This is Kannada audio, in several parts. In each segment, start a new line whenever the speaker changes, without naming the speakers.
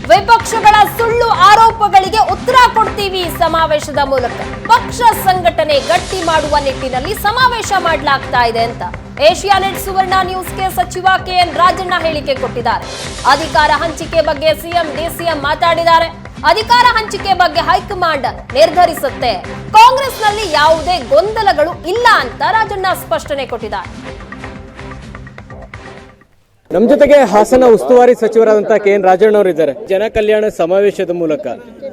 ವಿಪಕ್ಷಗಳ ಸುಳ್ಳು ಆರೋಪಗಳಿಗೆ ಉತ್ತರ ಕೊಡ್ತೀವಿ ಸಮಾವೇಶದ ಮೂಲಕ. ಪಕ್ಷ ಸಂಘಟನೆ ಗಟ್ಟಿ ಮಾಡುವ ನಿಟ್ಟಿನಲ್ಲಿ ಸಮಾವೇಶ ಮಾಡಲಾಗ್ತಾ ಇದೆ ಅಂತ ಏಷ್ಯಾನೆಟ್ ಸುವರ್ಣ ನ್ಯೂಸ್ಗೆ ಸಚಿವ ಕೆಎನ್ ರಾಜಣ್ಣ ಹೇಳಿಕೆ ಕೊಟ್ಟಿದ್ದಾರೆ. ಅಧಿಕಾರ ಹಂಚಿಕೆ ಬಗ್ಗೆ ಸಿಎಂ ಡಿಸಿಎಂ ಮಾತಾಡಿದ್ದಾರೆ. ಅಧಿಕಾರ ಹಂಚಿಕೆ ಬಗ್ಗೆ ಹೈಕಮಾಂಡ್ ನಿರ್ಧರಿಸುತ್ತೆ. ಕಾಂಗ್ರೆಸ್ನಲ್ಲಿ ಯಾವುದೇ ಗೊಂದಲಗಳು ಇಲ್ಲ ಅಂತ ರಾಜಣ್ಣ ಸ್ಪಷ್ಟನೆ ಕೊಟ್ಟಿದ್ದಾರೆ.
ನಮ್ಮ ಜೊತೆಗೆ ಹಾಸನ ಉಸ್ತುವಾರಿ ಸಚಿವರಾದಂತಹ ಕೆಎನ್ ರಾಜಣ್ಣ ಅವರು ಇದ್ದಾರೆ. ಜನ ಕಲ್ಯಾಣ ಸಮಾವೇಶದ ಮೂಲಕ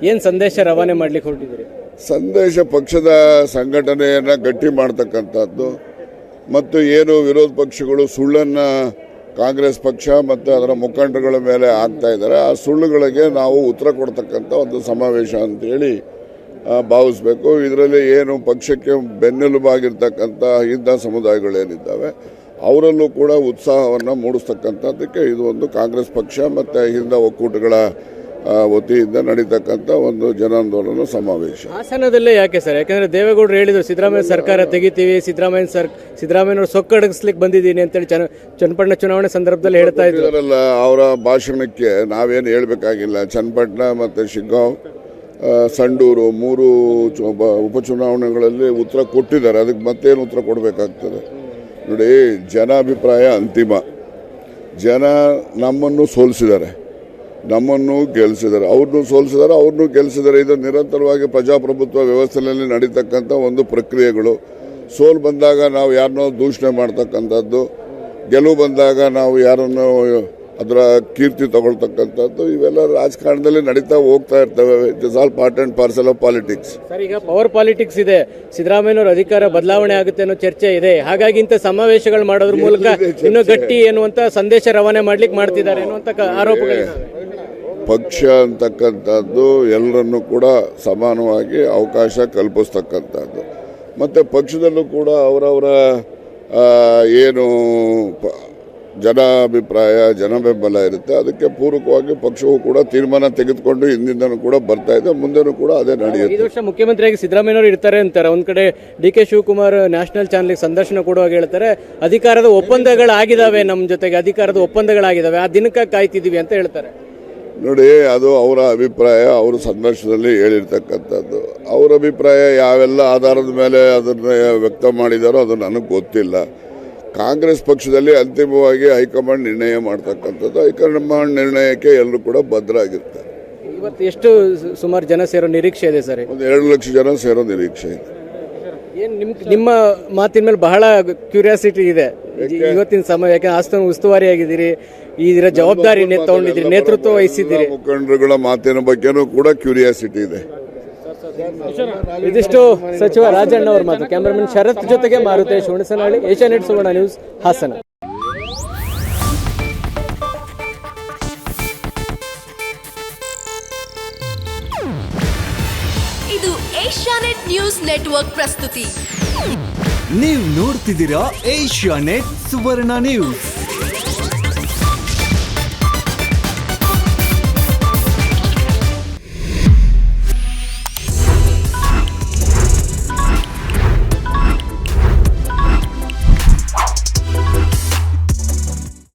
ಏನ್ ಸಂದೇಶ ರವಾನೆ ಮಾಡ್ಲಿಕ್ಕೆ ಹೊರಟಿದ್ದೀರಿ?
ಸಂದೇಶ ಪಕ್ಷದ ಸಂಘಟನೆಯನ್ನ ಗಟ್ಟಿ ಮಾಡತಕ್ಕಂಥದ್ದು ಮತ್ತು ಏನು ವಿರೋಧ ಪಕ್ಷಗಳು ಸುಳ್ಳನ್ನ ಕಾಂಗ್ರೆಸ್ ಪಕ್ಷ ಮತ್ತು ಅದರ ಮುಖಂಡರುಗಳ ಮೇಲೆ ಆಗ್ತಾ ಇದ್ದಾರೆ, ಆ ಸುಳ್ಳುಗಳಿಗೆ ನಾವು ಉತ್ತರ ಕೊಡ್ತಕ್ಕಂಥ ಒಂದು ಸಮಾವೇಶ ಅಂತೇಳಿ ಭಾವಿಸ್ಬೇಕು. ಇದರಲ್ಲಿ ಏನು ಪಕ್ಷಕ್ಕೆ ಬೆನ್ನೆಲುಬಾಗಿರ್ತಕ್ಕಂಥ ಹಿಂದ ಸಮುದಾಯಗಳೇನಿದ್ದಾವೆ ಅವರಲ್ಲೂ ಕೂಡ ಉತ್ಸಾಹವನ್ನು ಮೂಡಿಸ್ತಕ್ಕಂಥದ್ದಕ್ಕೆ ಇದು ಒಂದು ಕಾಂಗ್ರೆಸ್ ಪಕ್ಷ ಮತ್ತು ಹಿಂದ ಒಕ್ಕೂಟಗಳ ವತಿಯಿಂದ ನಡೀತಕ್ಕಂಥ ಒಂದು ಜನಾಂದೋಲನ ಸಮಾವೇಶ.
ಹಾಸನದಲ್ಲೇ ಯಾಕೆ ಸರ್? ಯಾಕಂದ್ರೆ ದೇವೇಗೌಡರು ಹೇಳಿದ್ರು ಸಿದ್ದರಾಮಯ್ಯ ಸರ್ಕಾರ ತೆಗಿತೀವಿ, ಸಿದ್ದರಾಮಯ್ಯನವರು ಸೊಕ್ಕಡಗಿಸ್ಲಿಕ್ಕೆ ಬಂದಿದ್ದೀನಿ ಅಂತೇಳಿ ಚನ್ನಪಟ್ಟಣ ಚುನಾವಣೆ ಸಂದರ್ಭದಲ್ಲಿ ಹೇಳ್ತಾ ಇದ್ದಾರಲ್ಲ.
ಅವರ ಭಾಷಣಕ್ಕೆ ನಾವೇನು ಹೇಳಬೇಕಾಗಿಲ್ಲ. ಚನ್ನಪಟ್ಟಣ ಮತ್ತು ಶಿಗ್ಗಾಂವ್, ಸಂಡೂರು 3 ಉಪಚುನಾವಣೆಗಳಲ್ಲಿ ಉತ್ತರ ಕೊಟ್ಟಿದ್ದಾರೆ. ಅದಕ್ಕೆ ಮತ್ತೇನು ಉತ್ತರ ಕೊಡಬೇಕಾಗ್ತದೆ? ನೋಡಿ, ಜನಾಭಿಪ್ರಾಯ ಅಂತಿಮ. ಜನ ನಮ್ಮನ್ನು ಸೋಲಿಸಿದ್ದಾರೆ, ನಮ್ಮನ್ನು ಗೆಲ್ಲಿಸಿದ್ದಾರೆ, ಅವ್ರನ್ನೂ ಸೋಲಿಸಿದ್ದಾರೆ, ಅವ್ರನ್ನೂ ಗೆಲ್ಲಿಸಿದ್ದಾರೆ. ಇದು ನಿರಂತರವಾಗಿ ಪ್ರಜಾಪ್ರಭುತ್ವ ವ್ಯವಸ್ಥೆಯಲ್ಲಿ ನಡೀತಕ್ಕಂಥ ಒಂದು ಪ್ರಕ್ರಿಯೆಗಳು. ಸೋಲು ಬಂದಾಗ ನಾವು ಯಾರನ್ನೋ ದೂಷಣೆ ಮಾಡ್ತಕ್ಕಂಥದ್ದು, ಗೆಲುವು ಬಂದಾಗ ನಾವು ಯಾರನ್ನು ಅದರ ಕೀರ್ತಿ ತಗೊಳ್ತಕ್ಕಂಥದ್ದು, ಇವೆಲ್ಲ ರಾಜಕಾರಣದಲ್ಲಿ ನಡೀತಾ ಹೋಗ್ತಾ ಇರ್ತವೆ. It is all part and parcel of politics.
Sir, ಈಗ ಪವರ್ ಪಾಲಿಟಿಕ್ಸ್ ಇದೆ. ಸಿದ್ದರಾಮಯ್ಯನವರು ಅಧಿಕಾರ ಬದಲಾವಣೆ ಆಗುತ್ತೆ ಅನ್ನೋ ಚರ್ಚೆ ಇದೆ. ಹಾಗಾಗಿ ಇಂಥ ಸಮಾವೇಶಗಳ ಮಾಡೋದ್ರ ಮೂಲಕ ಇನ್ನೂ ಗಟ್ಟಿ ಎನ್ನುವಂತ ಸಂದೇಶ ರವಾನೆ ಮಾಡ್ಲಿಕ್ಕೆ ಮಾಡ್ತಿದ್ದಾರೆ ಅನ್ನುವಂತ ಆರೋಪಗಳಿವೆ.
ಪಕ್ಷ ಅಂತಕ್ಕಂಥದ್ದು ಎಲ್ಲರನ್ನೂ ಕೂಡ ಸಮಾನವಾಗಿ ಅವಕಾಶ ಕಲ್ಪಿಸ್ತಕ್ಕಂಥದ್ದು. ಮತ್ತು ಪಕ್ಷದಲ್ಲೂ ಕೂಡ ಅವರವರ ಏನು ಜನಾಭಿಪ್ರಾಯ ಜನಬೆಂಬಲ ಇರುತ್ತೆ. ಅದಕ್ಕೆ ಪೂರಕವಾಗಿ ಪಕ್ಷವು ಕೂಡ ತೀರ್ಮಾನ ತೆಗೆದುಕೊಂಡು ಹಿಂದಿಂದನೂ ಕೂಡ ಬರ್ತಾ ಇದೆ, ಮುಂದೆನೂ ಕೂಡ ಅದೇ ನಡೆಯುತ್ತೆ.
5 ವರ್ಷ ಮುಖ್ಯಮಂತ್ರಿಯಾಗಿ ಸಿದ್ದರಾಮಯ್ಯನವರು ಇರ್ತಾರೆ ಅಂತಾರೆ. ಒಂದ್ ಕಡೆ ಡಿ.ಕೆ. ಶಿವಕುಮಾರ್ ನ್ಯಾಷನಲ್ ಚಾನಲ್ಗೆ ಸಂದರ್ಶನ ಕೊಡುವಾಗ ಹೇಳ್ತಾರೆ, ಅಧಿಕಾರದ ಒಪ್ಪಂದಗಳಾಗಿದ್ದಾವೆ, ನಮ್ಮ ಜೊತೆಗೆ ಅಧಿಕಾರದ ಒಪ್ಪಂದಗಳಾಗಿದ್ದಾವೆ, ಆ ದಿನಕ್ಕೆ ಕಾಯ್ತಿದ್ದೀವಿ ಅಂತ ಹೇಳ್ತಾರೆ.
ನೋಡಿ, ಅದು ಅವರ ಅಭಿಪ್ರಾಯ, ಅವರು ಸಂದರ್ಶನದಲ್ಲಿ ಹೇಳಿರ್ತಕ್ಕಂಥದ್ದು. ಅವರ ಅಭಿಪ್ರಾಯ ಯಾವೆಲ್ಲ ಆಧಾರದ ಮೇಲೆ ಅದನ್ನು ವ್ಯಕ್ತ ಮಾಡಿದಾರೋ ಅದು ನನಗೆ ಗೊತ್ತಿಲ್ಲ. ಕಾಂಗ್ರೆಸ್ ಪಕ್ಷದಲ್ಲಿ ಅಂತಿಮವಾಗಿ ಹೈಕಮಾಂಡ್ ನಿರ್ಣಯ ಮಾಡ್ತಕ್ಕಂಥದ್ದು. ಹೈಕಮಾಂಡ್ ನಿರ್ಣಯಕ್ಕೆ ಎಲ್ಲರೂ ಕೂಡ ಬದ್ಧರಾಗಿರ್ತಾರೆ.
ಇವತ್ತು ಎಷ್ಟು ಸುಮಾರು ಜನ ಸೇರೋ ನಿರೀಕ್ಷೆ ಇದೆ ಸರ್?
ಒಂದು 2 ಲಕ್ಷ ಜನ ಸೇರೋ ನಿರೀಕ್ಷೆ ಇದೆ.
ಏನ್ ನಿಮ್ಮ ಮಾತಿನ ಮೇಲೆ ಬಹಳ ಕ್ಯೂರಿಯಾಸಿಟಿ ಇದೆ ಇವತ್ತಿನ ಸಮಯ. ಯಾಕಂದ್ರೆ ಹಾಸನ ಉಸ್ತುವಾರಿ ಆಗಿದ್ದೀರಿ, ಇದರ ಜವಾಬ್ದಾರಿ ತಗೊಂಡಿದ್ದೀರಿ, ನೇತೃತ್ವ ವಹಿಸಿದ್ದೀರಿ.
ಮುಖಂಡರುಗಳ ಮಾತಿನ ಬಗ್ಗೆನೂ ಕೂಡ ಕ್ಯೂರಿಯಾಸಿಟಿ ಇದೆ.
ಇದಿಷ್ಟು ಸಚಿವ ರಾಜಣ್ಣ ಅವರ ಮಾತು. ಕ್ಯಾಮರಾಮನ್ ಶರತ್ ಜೊತೆಗೆ ಮಾರುತೇಶ್ ಹುಣಸನಹಳ್ಳಿ, ಏಷ್ಯಾನೆಟ್ ಸುವರ್ಣ ನ್ಯೂಸ್, ಹಾಸನ.
ಇದು ಏಷ್ಯಾನೆಟ್ ನ್ಯೂಸ್ ನೆಟ್ವರ್ಕ್ ಪ್ರಸ್ತುತಿ.
ನೀವು ನೋಡ್ತಿದ್ದೀರಾ ಏಷ್ಯಾನೆಟ್ ಸುವರ್ಣ ನ್ಯೂಸ್.